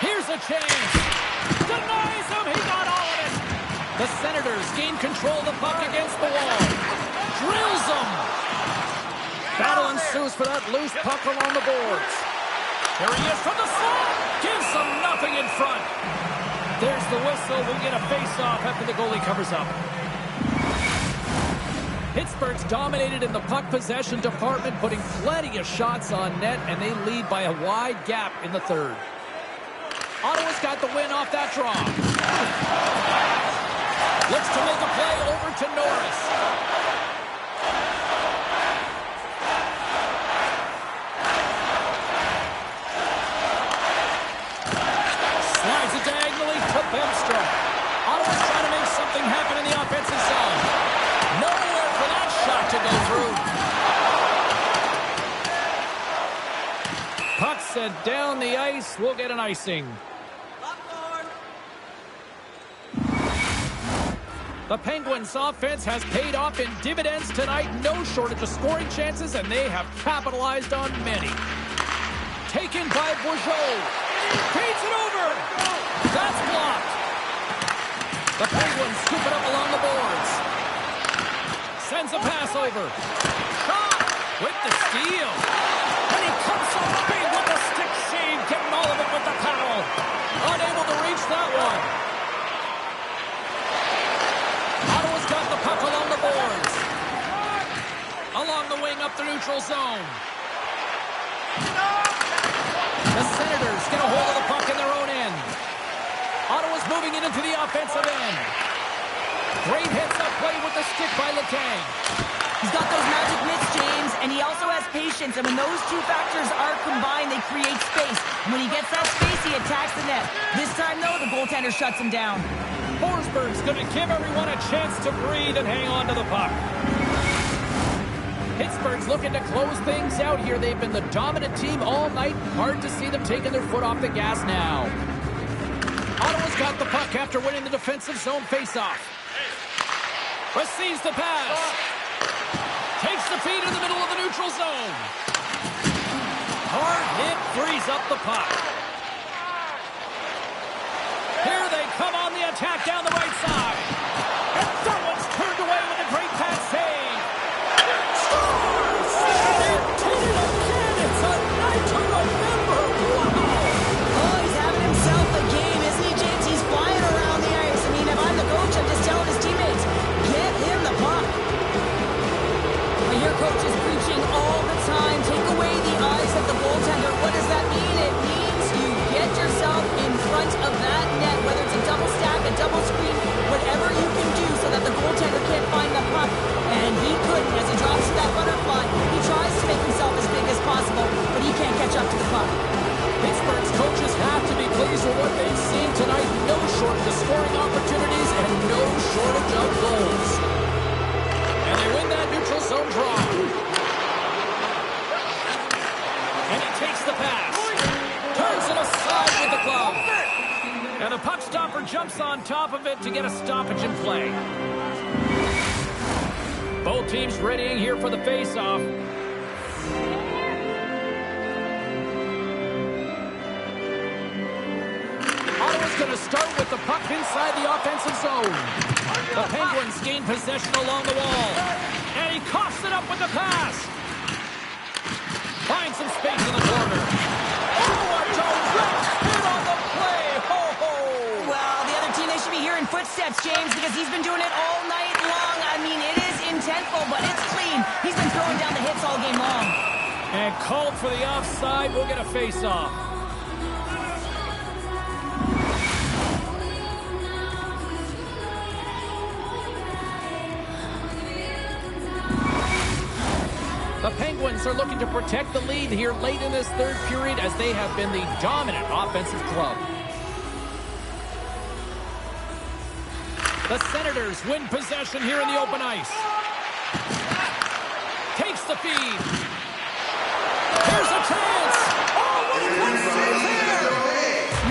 Here's a chance. Denies him. He got all of it. The Senators gain control of the puck against the wall. Drills him. Battle ensues for that loose puck along the boards. Here he is from the slot. Gives him nothing in front. There's the whistle. We'll get a face-off after the goalie covers up. Pittsburgh's dominated in the puck possession department, putting plenty of shots on net, and they lead by a wide gap in the third. Ottawa's got the win off that draw. Looks to make a play over to Norris. Slides it diagonally to Bemstrom. Ottawa's trying to make something happen in the offensive zone. Nowhere for that shot to go through. Puck sent down the ice. We'll get an icing. The Penguins' offense has paid off in dividends tonight. No shortage of scoring chances, and they have capitalized on many. Taken by Bourgeau. Feeds it over. That's blocked. The Penguins scoop it up along the boards. Sends a pass over. Shot with the steal. And he comes so big with the stick save, getting all of it with the paddle. Unable to reach that one. Ottawa's got the puck along the boards. Along the wing up the neutral zone. The Senators get a hold of the puck in their own end. Ottawa's moving it into the offensive end. Great heads-up play with the stick by Letang. He's got those magic mitts, James, and he also has patience. And when those two factors are combined, they create space. And when he gets that space, he attacks the net. This time, though, the goaltender shuts him down. Forsberg's going to give everyone a chance to breathe and hang on to the puck. Pittsburgh's looking to close things out here. They've been the dominant team all night. Hard to see them taking their foot off the gas now. Ottawa's got the puck after winning the defensive zone faceoff. Receives the pass. Takes the feed in the middle of the neutral zone. Hard hit frees up the puck. Here they come on the attack down the right side. And that one's turned away with a great pass save. Scores! And did it again. It's a night to remember. Wow! Oh, he's having himself a game, isn't he, James? He's flying around the ice. I mean, if I'm the coach, I'm just telling his teammates, get him the puck. Well, your coach is preaching all the time. Take away the eyes of the goaltender. What does that mean? It means you get yourself in front of that net, whether it's a double stack, a double screen, whatever you can do so that the goaltender can't find the puck. And he couldn't. As he drops to that butterfly, he tries to make himself as big as possible, but he can't catch up to the puck. Pittsburgh's coaches have to be pleased with what they've seen tonight. No shortage of scoring opportunities and no shortage of goals. And they win that neutral zone draw. And he takes the pass. Turns it aside with the glove. And the puck stopper jumps on top of it to get a stoppage in play. Both teams readying here for the face-off. Ottawa's going to start with the puck inside the offensive zone. The Penguins gain possession along the wall. And he coughs it up with the pass. Finds some space in the corner. Oh, a direct hit on the play. Ho, ho. Well, the other team, they should be hearing footsteps, James, because he's been doing it all night long. I mean, it is intentful, but it's clean. He's been throwing down the hits all game long. And called for the offside. We'll get a face-off. The Penguins are looking to protect the lead here late in this third period as they have been the dominant offensive club. The Senators win possession here in the open ice. Takes the feed. Here's a chance. Oh, what a close save here.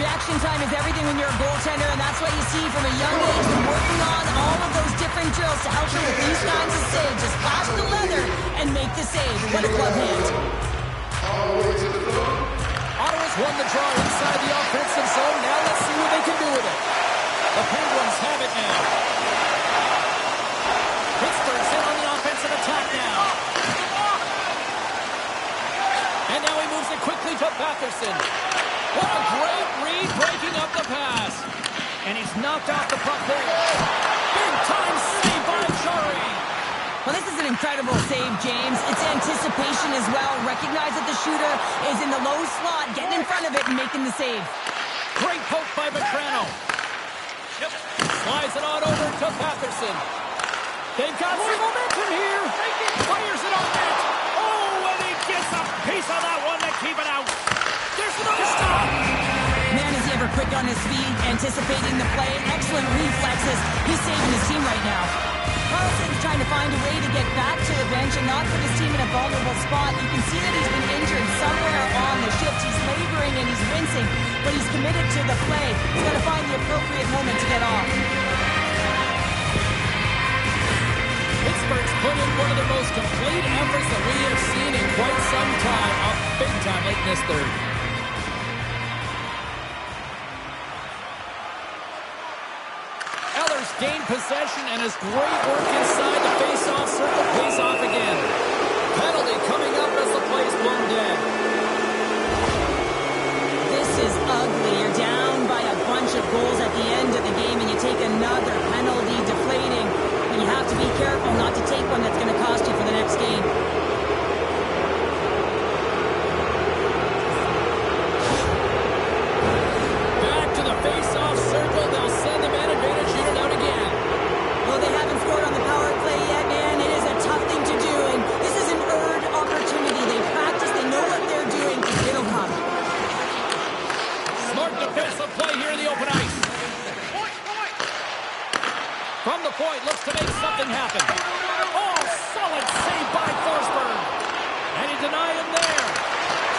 Reaction time is everything when you're a goaltender, and that's what you see from a young age. Been working on all of those different drills to help you with these kinds of saves. Just flash the leather and make the save. What a glove hand. Ottawa's won the draw inside the offensive zone. Now let's see what they can do with it. The Penguins have it now. Pittsburgh's in on the offensive attack now. And now he moves it quickly to Patterson. What a great read, breaking up the pass. And he's knocked off the puck there. Big time save by Chari. Well, this is an incredible save, James. It's anticipation as well. Recognize that the shooter is in the low slot, getting in front of it and making the save. Great poke by Vetrano. Slides it on over to Patterson. They've got some momentum here. Fires it on net. Oh, and he gets a piece of that one to keep it out. There's another stop. Man, is he ever quick on his feet, anticipating the play. Excellent reflexes. He's saving his team right now. Carlson's trying to find a way to get back to the bench and not put his team in a vulnerable spot. You can see that he's been injured somewhere on the shift. He's laboring and he's wincing, but he's committed to the play. He's got to find the appropriate moment to get off. Pittsburgh's put in one of the most complete efforts that we have seen in quite some time. Up big time late in this third. Eller's gained possession and has great work inside the face-off circle. Pays off again. Penalty coming up as the play's blown dead. This is ugly. You're down by a bunch of goals at the end of the game, and you take another penalty, deflating. And you have to be careful not to take one that's going to cost you for the next game. Back to the face-off circle. They'll send the man advantage unit out again. Well, they haven't scored on the power play yet, man. It is a tough thing to do, and this is an earned opportunity. They practice, they know what they're doing. It'll come. Smart defensive play here in the open ice. From the point, looks to make something happen. Oh, solid save by Forsberg. And he denied him there.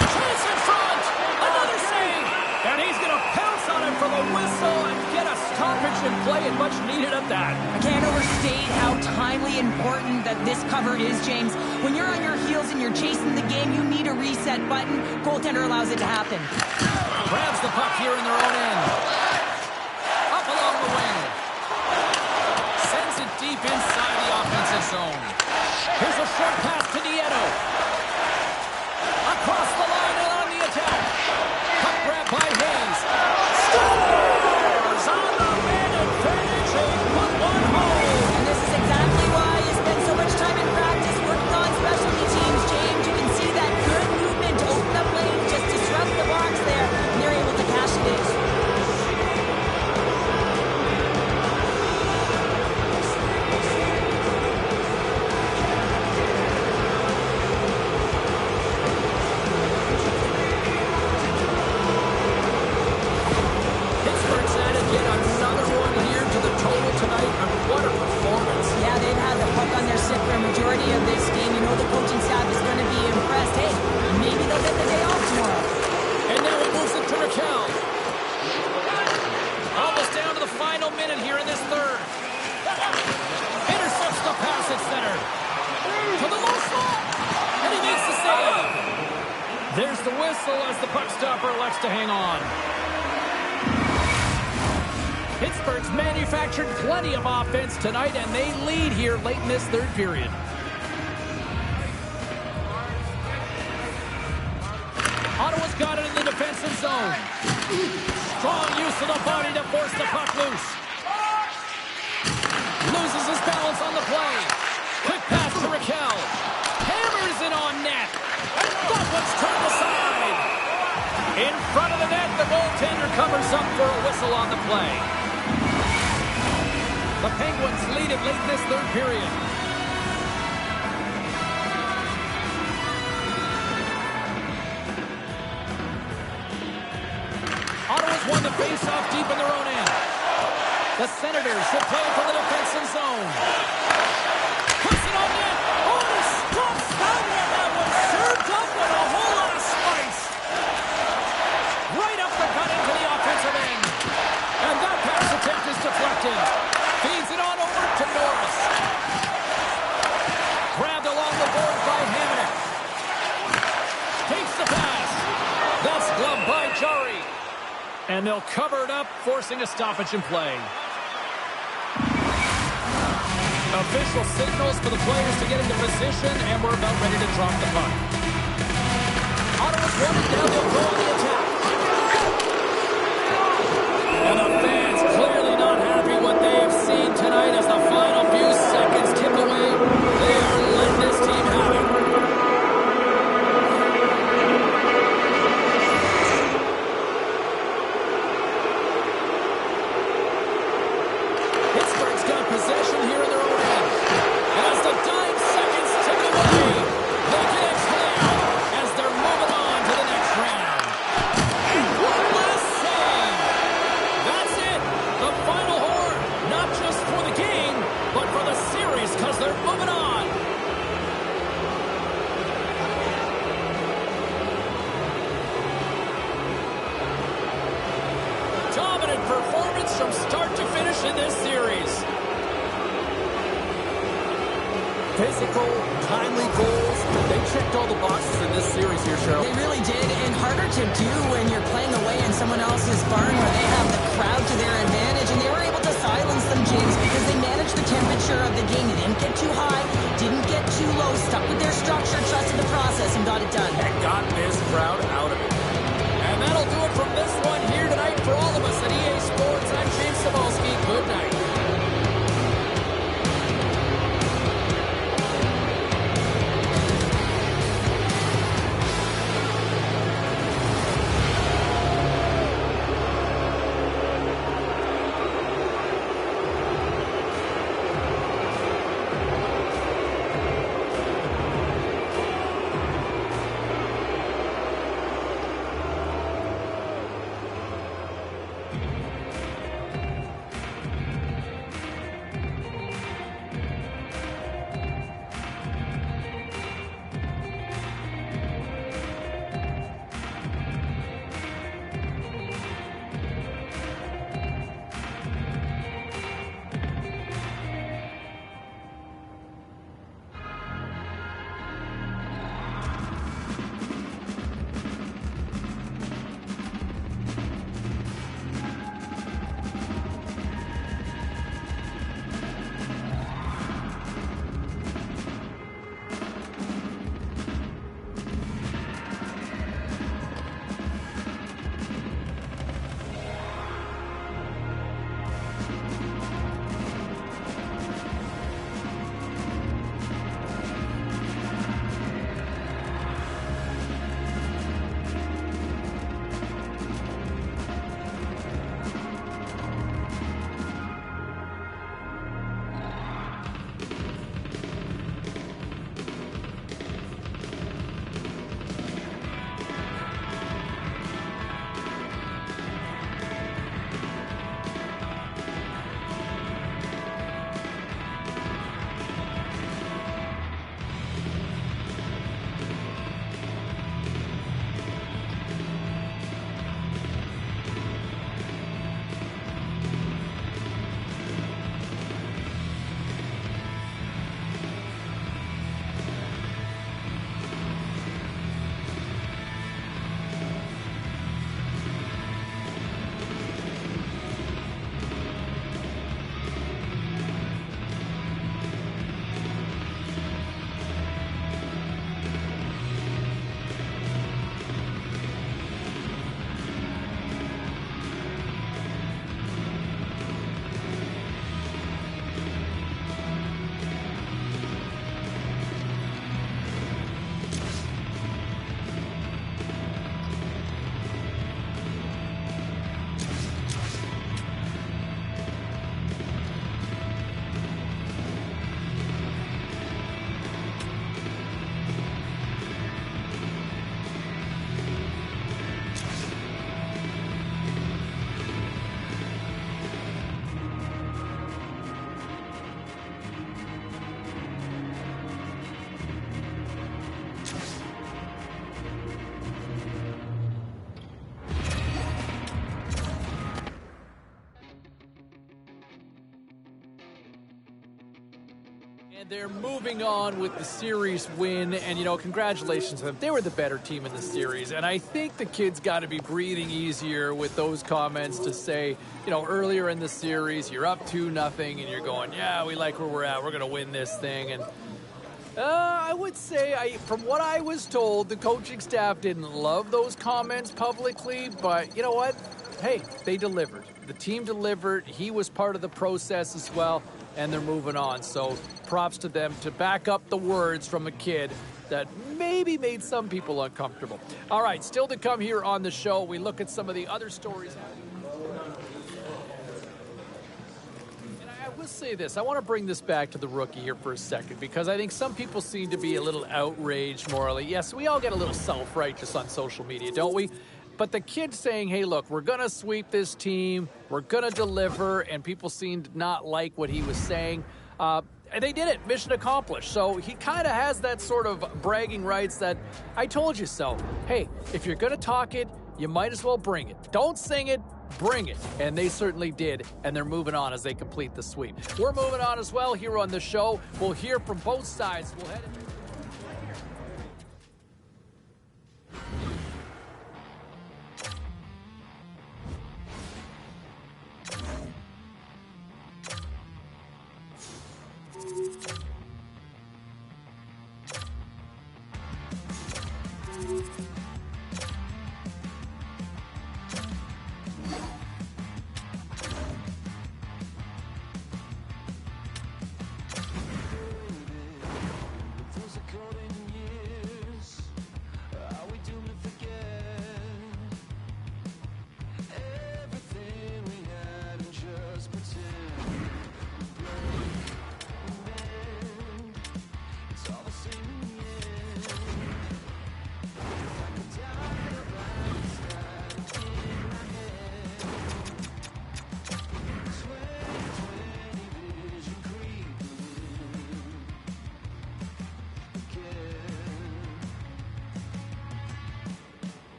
Chance in front. Another save. And he's going to pounce on him for the whistle and get a stoppage in play, and much needed at that. I can't overstate how timely important that this cover is, James. When you're on your heels and you're chasing the game, you need a reset button. Goaltender allows it to happen. Grabs the puck here in their own end. Up along the wing. Sends it deep inside the offensive zone. Here's a short pass to Nieto. Across the line and on the attack. Puck grab by Hayes. Scores on the man advantage. They put one home. And this is exactly why you spend so much time in practice working on specialty teams, James. You can see that good movement to open up lanes, just disrupt the box there, and they're able to cash it in. Pittsburgh's added yet another one here to the total tonight, and what a performance. Yeah, they've had the puck on their stick for a majority of this game. You know the coaching staff is going to be impressed. Hey, maybe they'll get the day off tomorrow. And now he moves it to Raquel. Almost down to the final minute here in this third. Intercepts the pass at center. To the low slot. And he makes the save. There's the whistle as the puck stopper elects to hang on. Pittsburgh's manufactured plenty of offense tonight, and they lead here late in this third period. Ottawa's got it in the defensive zone. Strong use of the body to force the puck loose. Loses his balance on the play. Quick pass to Raquel. Hammers it on net. That one's turned aside. In front of the net, the goaltender covers up for a whistle on the play. The Penguins lead it late in this third period. Ottawa's won the face-off deep in their own end. The Senators should play it from the defensive zone. Puts it on net. Oh, he stops Stanley, and that one served up with a whole lot of spice. Right up the gut into the offensive end. And that pass attempt is deflected. Feeds it on over to Norris. Grabbed along the boards by Hammond. Takes the pass. That's gloved by Jari. And they'll cover it up, forcing a stoppage in play. Official signals for the players to get into position, and we're about ready to drop the puck. Ottawa's running down, they'll go on the attack. And the fans clearly not happy what they have seen tonight as the final few seconds tick away. They are letting this team have it. Pittsburgh's got possession here in their own end. As the dying seconds tick away, they can exhale as they're moving on to the next round. And one last save. That's it. The final horn, not just for the game, but for the series, because they're moving on. Dominant performance from start to finish in this series. Physical, timely goals. They checked all the boxes in this series here, Cheryl. They really did, and harder to do when you're playing away in someone else's barn where they have the crowd to their advantage, and they were able to silence them, James, because they managed the temperature of the game. They didn't get too high, didn't get too low, stuck with their structure, trusted the process, and got it done. And got this crowd out of it. And that'll do it from this one here tonight for all of us at EA Sports. I'm James Cebulski. Good night. And they're moving on with the series win, and, you know, congratulations to them. They were the better team in the series, and I think the kids got to be breathing easier with those comments to say, you know, earlier in the series, you're up 2-0, and you're going, yeah, we like where we're at. We're going to win this thing, and I would say, from what I was told, the coaching staff didn't love those comments publicly, but you know what? Hey, they delivered. The team delivered. He was part of the process as well, and they're moving on. So props to them to back up the words from a kid that maybe made some people uncomfortable. All right, still to come here on the show, we look at some of the other stories. And I will say this, I want to bring this back to the rookie here for a second, because I think some people seem to be a little outraged morally. Yes, we all get a little self-righteous on social media, don't we? But the kid saying, hey, look, we're going to sweep this team, we're going to deliver, and people seemed to not like what he was saying. And they did it. Mission accomplished. So he kind of has that sort of bragging rights that I told you so. Hey, if you're going to talk it, you might as well bring it. Don't sing it, bring it. And they certainly did, and they're moving on as they complete the sweep. We're moving on as well here on the show. We'll hear from both sides. We'll head it.